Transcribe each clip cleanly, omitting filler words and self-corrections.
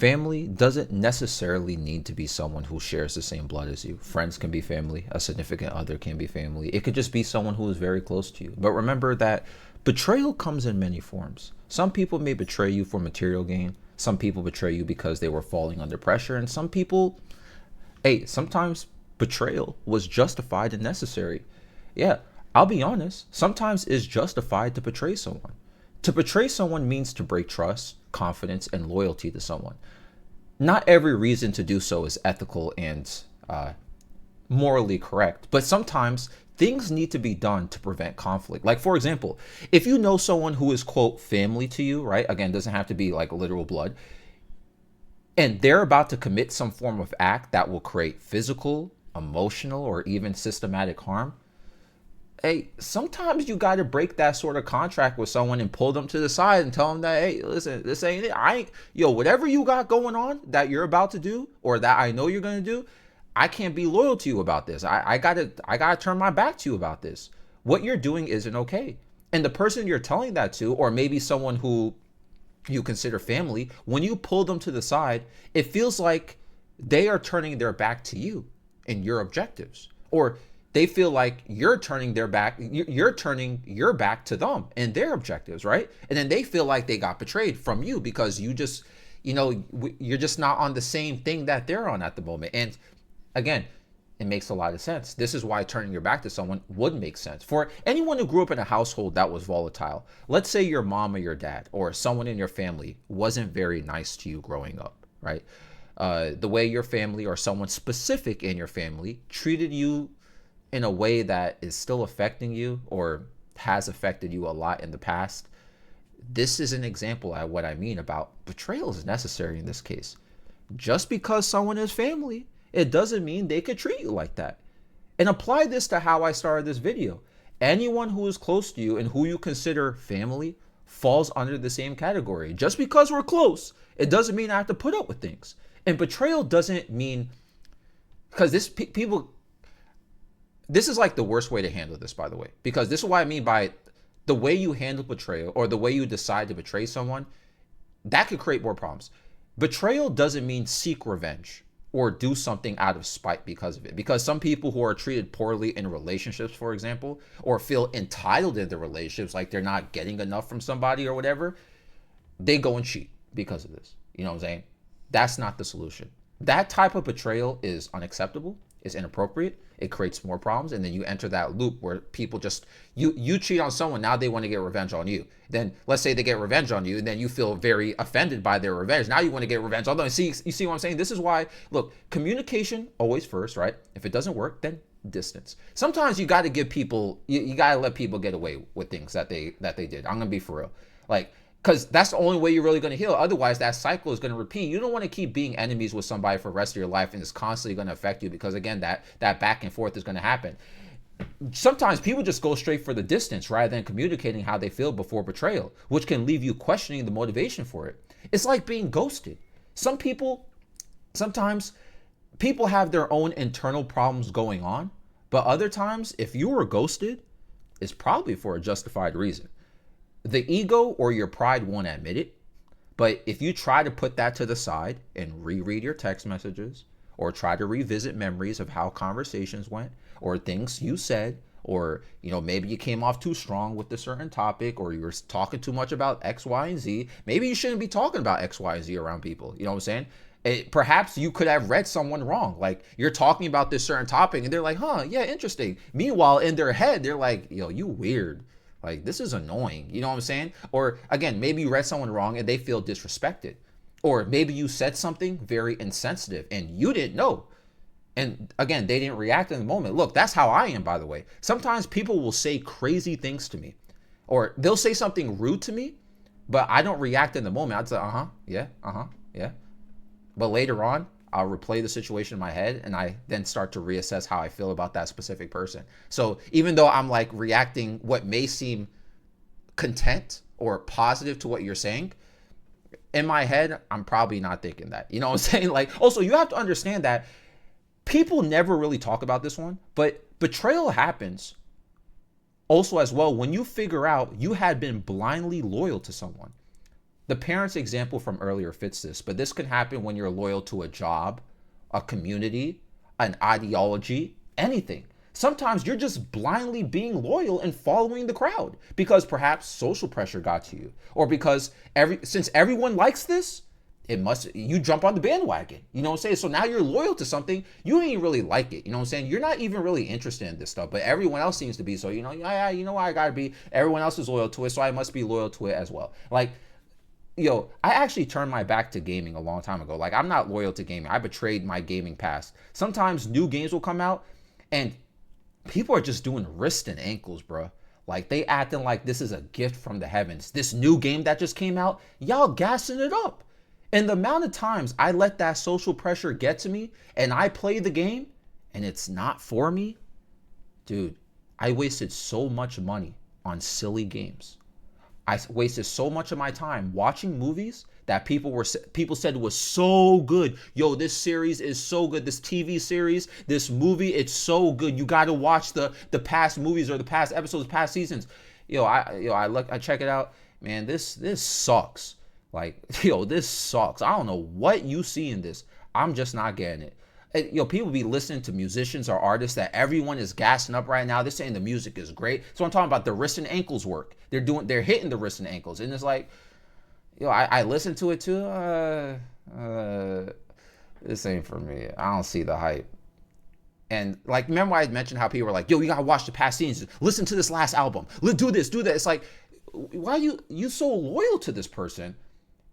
Family doesn't necessarily need to be someone who shares the same blood as you. Friends can be family. A significant other can be family. It could just be someone who is very close to you. But remember that betrayal comes in many forms. Some people may betray you for material gain. Some people betray you because they were falling under pressure. And some people, hey, sometimes betrayal was justified and necessary. Yeah, I'll be honest. Sometimes it's justified to betray someone. To betray someone means to break trust, confidence, and loyalty to someone. Not every reason to do so is ethical and morally correct, but sometimes things need to be done to prevent conflict. Like, for example, if you know someone who is, quote, family to you, right? Again, doesn't have to be like literal blood, and they're about to commit some form of act that will create physical, emotional, or even systematic harm. Hey, sometimes you got to break that sort of contract with someone and pull them to the side and tell them that, hey, listen, this ain't it. I ain't, yo, whatever you got going on that you're about to do or that I know you're going to do, I can't be loyal to you about this. I gotta turn my back to you about this. What you're doing isn't okay. And the person you're telling that to, or maybe someone who you consider family, when you pull them to the side, it feels like they are turning their back to you and your objectives, or they feel like you're turning their back, you're turning your back to them and their objectives, right? And then they feel like they got betrayed from you because you just, you're just not on the same thing that they're on at the moment. And again, it makes a lot of sense. This is why turning your back to someone would make sense. For anyone who grew up in a household that was volatile, let's say your mom or your dad or someone in your family wasn't very nice to you growing up, right? The way your family or someone specific in your family treated you in a way that is still affecting you or has affected you a lot in the past. This is an example of what I mean about betrayal is necessary in this case. Just because someone is family, it doesn't mean they could treat you like that. And apply this to how I started this video. Anyone who is close to you and who you consider family falls under the same category. Just because we're close, it doesn't mean I have to put up with things. And betrayal doesn't mean, because this is like the worst way to handle this, by the way, because this is what I mean by the way you handle betrayal or the way you decide to betray someone, that could create more problems. Betrayal doesn't mean seek revenge or do something out of spite because of it. Because some people who are treated poorly in relationships, for example, or feel entitled in their relationships, like they're not getting enough from somebody or whatever, they go and cheat because of this. You know what I'm saying? That's not the solution. That type of betrayal is unacceptable. Is inappropriate. It creates more problems, and then you enter that loop where people just you cheat on someone, now they want to get revenge on you. Then let's say they get revenge on you, and then you feel very offended by their revenge. Now you want to get revenge on them. You see what I'm saying? This is why, look, communication always first, right? If it doesn't work, then distance. Sometimes you got to give people, you got to let people get away with things that they did. I'm gonna be for real, like. Because that's the only way you're really going to heal. Otherwise, that cycle is going to repeat. You don't want to keep being enemies with somebody for the rest of your life, and it's constantly going to affect you because, again, that back and forth is going to happen. Sometimes people just go straight for the distance rather than communicating how they feel before betrayal, which can leave you questioning the motivation for it. It's like being ghosted. Sometimes people have their own internal problems going on, but other times, if you were ghosted, it's probably for a justified reason. The ego or your pride won't admit it, but if you try to put that to the side and reread your text messages or try to revisit memories of how conversations went or things you said, or maybe you came off too strong with a certain topic, or you were talking too much about X, Y, and Z. Maybe you shouldn't be talking about X, Y, and Z around people. You know what I'm saying? Perhaps you could have read someone wrong. Like, you're talking about this certain topic and they're like, huh, yeah, interesting. Meanwhile, in their head, they're like, yo, you weird. Like, this is annoying. You know what I'm saying? Or again, maybe you read someone wrong and they feel disrespected. Or maybe you said something very insensitive and you didn't know. And again, they didn't react in the moment. Look, that's how I am, by the way. Sometimes people will say crazy things to me, or they'll say something rude to me, but I don't react in the moment. I'd say, yeah. But later on, I'll replay the situation in my head and I then start to reassess how I feel about that specific person. So even though I'm like reacting what may seem content or positive to what you're saying, in my head, I'm probably not thinking that. You know what I'm saying? Like, also, you have to understand that people never really talk about this one, but betrayal happens also as well when you figure out you had been blindly loyal to someone. The parents example from earlier fits this, but this can happen when you're loyal to a job, a community, an ideology, anything. Sometimes you're just blindly being loyal and following the crowd because perhaps social pressure got to you, or because since everyone likes this, it must you jump on the bandwagon. You know what I'm saying? So now you're loyal to something, you ain't really like it. You know what I'm saying? You're not even really interested in this stuff, but everyone else seems to be. So yeah, you know why I gotta be. Everyone else is loyal to it, so I must be loyal to it as well. Like, yo, I actually turned my back to gaming a long time ago. Like, I'm not loyal to gaming. I betrayed my gaming past. Sometimes new games will come out and people are just doing wrist and ankles, bro. Like, they acting like this is a gift from the heavens. This new game that just came out, y'all gassing it up. And the amount of times I let that social pressure get to me and I play the game and it's not for me, dude, I wasted so much money on silly games. I wasted so much of my time watching movies that people said was so good. Yo, this series is so good. This TV series, this movie, it's so good. You got to watch the past movies or the past episodes, past seasons. I check it out. Man, this sucks. Like, yo, this sucks. I don't know what you see in this. I'm just not getting it. People be listening to musicians or artists that everyone is gassing up right now. They're saying the music is great. So I'm talking about the wrist and ankles work. They're hitting the wrist and ankles. And it's like, I listen to it too. This ain't for me. I don't see the hype. And like, remember I mentioned how people were like, yo, you gotta watch the past scenes. Listen to this last album. Do this, do that. It's like, why are you so loyal to this person?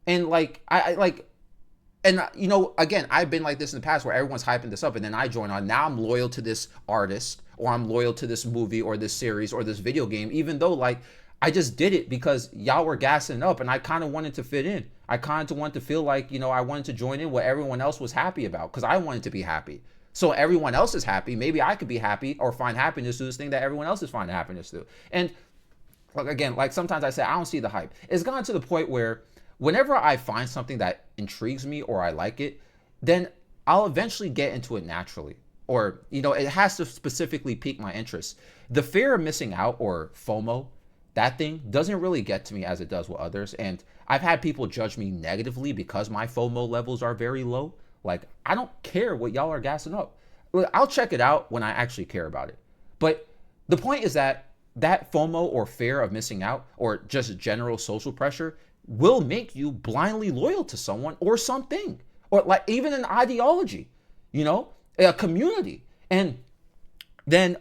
And like, again, I've been like this in the past where everyone's hyping this up and then I join on. Now I'm loyal to this artist, or I'm loyal to this movie or this series or this video game, even though like I just did it because y'all were gassing up and I kind of wanted to fit in. I kind of wanted to feel like, I wanted to join in what everyone else was happy about because I wanted to be happy. So everyone else is happy. Maybe I could be happy or find happiness through this thing that everyone else is finding happiness through. And again, like sometimes I say, I don't see the hype. It's gotten to the point where whenever I find something that intrigues me or I like it, then I'll eventually get into it naturally. Or, it has to specifically pique my interest. The fear of missing out, or FOMO, that thing doesn't really get to me as it does with others. And I've had people judge me negatively because my FOMO levels are very low. Like, I don't care what y'all are gassing up. I'll check it out when I actually care about it. But the point is that FOMO, or fear of missing out, or just general social pressure, will make you blindly loyal to someone or something, or like even an ideology, a community. And then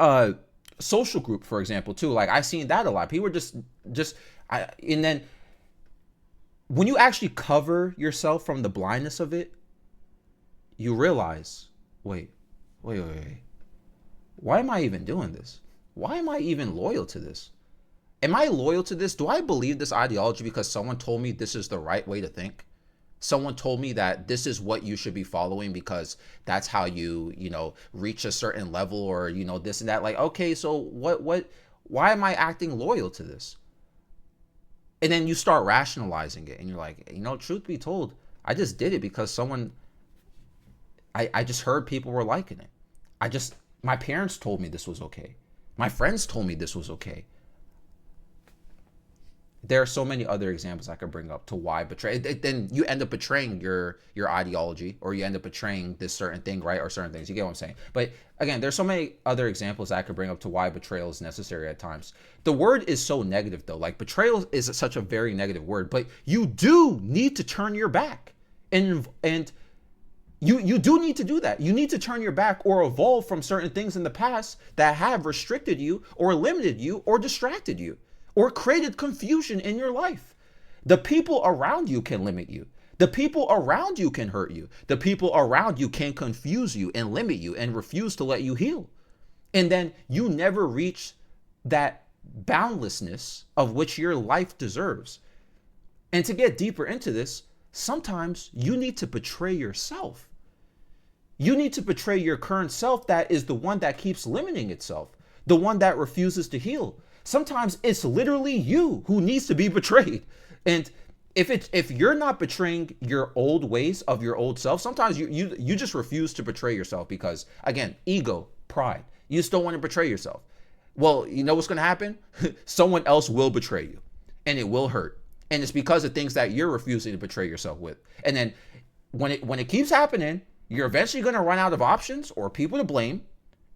social group, for example, too. Like, I've seen that a lot. People are and then when you actually cover yourself from the blindness of it, you realize, wait. Why am I even doing this? Why am I even loyal to this? Am I loyal to this? Do I believe this ideology because someone told me this is the right way to think? Someone told me that this is what you should be following because that's how you reach a certain level, or, this and that. Like, okay, so why am I acting loyal to this? And then you start rationalizing it and you're like, truth be told, I just did it because I just heard people were liking it. My parents told me this was okay. My friends told me this was okay. There are so many other examples I could bring up to why betray. Then you end up betraying your ideology, or you end up betraying this certain thing, right? Or certain things. You get what I'm saying? But again, there's so many other examples I could bring up to why betrayal is necessary at times. The word is so negative though. Like, betrayal is such a very negative word, but you do need to turn your back. And you do need to do that. You need to turn your back or evolve from certain things in the past that have restricted you or limited you or distracted you, or created confusion in your life. The people around you can limit you. The people around you can hurt you. The people around you can confuse you and limit you and refuse to let you heal. And then you never reach that boundlessness of which your life deserves. And to get deeper into this, sometimes you need to betray yourself. You need to betray your current self that is the one that keeps limiting itself, the one that refuses to heal. Sometimes it's literally you who needs to be betrayed. And if you're not betraying your old ways of your old self, sometimes you just refuse to betray yourself because, again, ego, pride. You just don't want to betray yourself. Well, you know what's going to happen? Someone else will betray you and it will hurt. And it's because of things that you're refusing to betray yourself with. And then when it keeps happening, you're eventually going to run out of options or people to blame,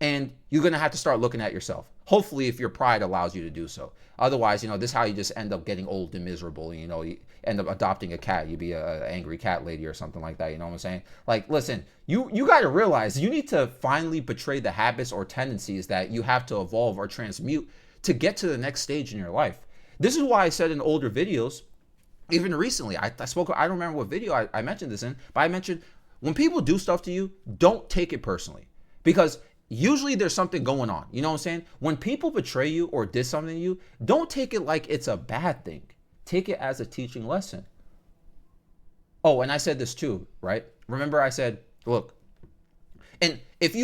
and you're going to have to start looking at yourself. Hopefully, if your pride allows you to do so. Otherwise, this is how you just end up getting old and miserable. And, you end up adopting a cat. You'd be an angry cat lady or something like that. You know what I'm saying? Like, listen, you got to realize you need to finally betray the habits or tendencies that you have to evolve or transmute to get to the next stage in your life. This is why I said in older videos, even recently, I spoke, I don't remember what video I mentioned this in, but I mentioned when people do stuff to you, don't take it personally, because usually there's something going on. You know what I'm saying? When people betray you or did something to you, don't take it like it's a bad thing. Take it as a teaching lesson. Oh, and I said this too, right? Remember I said, look, and if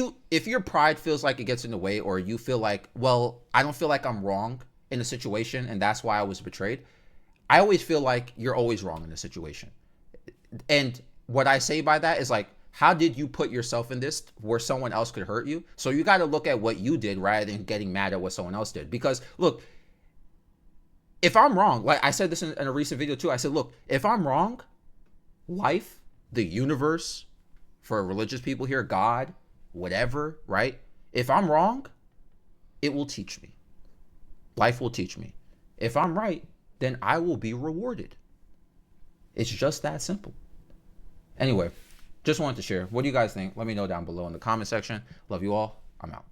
your pride feels like it gets in the way, or you feel like, well, I don't feel like I'm wrong in a situation and that's why I was betrayed, I always feel like you're always wrong in a situation. And what I say by that is like, how did you put yourself in this where someone else could hurt you? So you got to look at what you did rather than getting mad at what someone else did. Because look, if I'm wrong, like I said this in a recent video too, I said, look, if I'm wrong, life, the universe, for religious people here, God, whatever, right? If I'm wrong, it will teach me. Life will teach me. If I'm right, then I will be rewarded. It's just that simple. Anyway, just wanted to share. What do you guys think? Let me know down below in the comment section. Love you all. I'm out.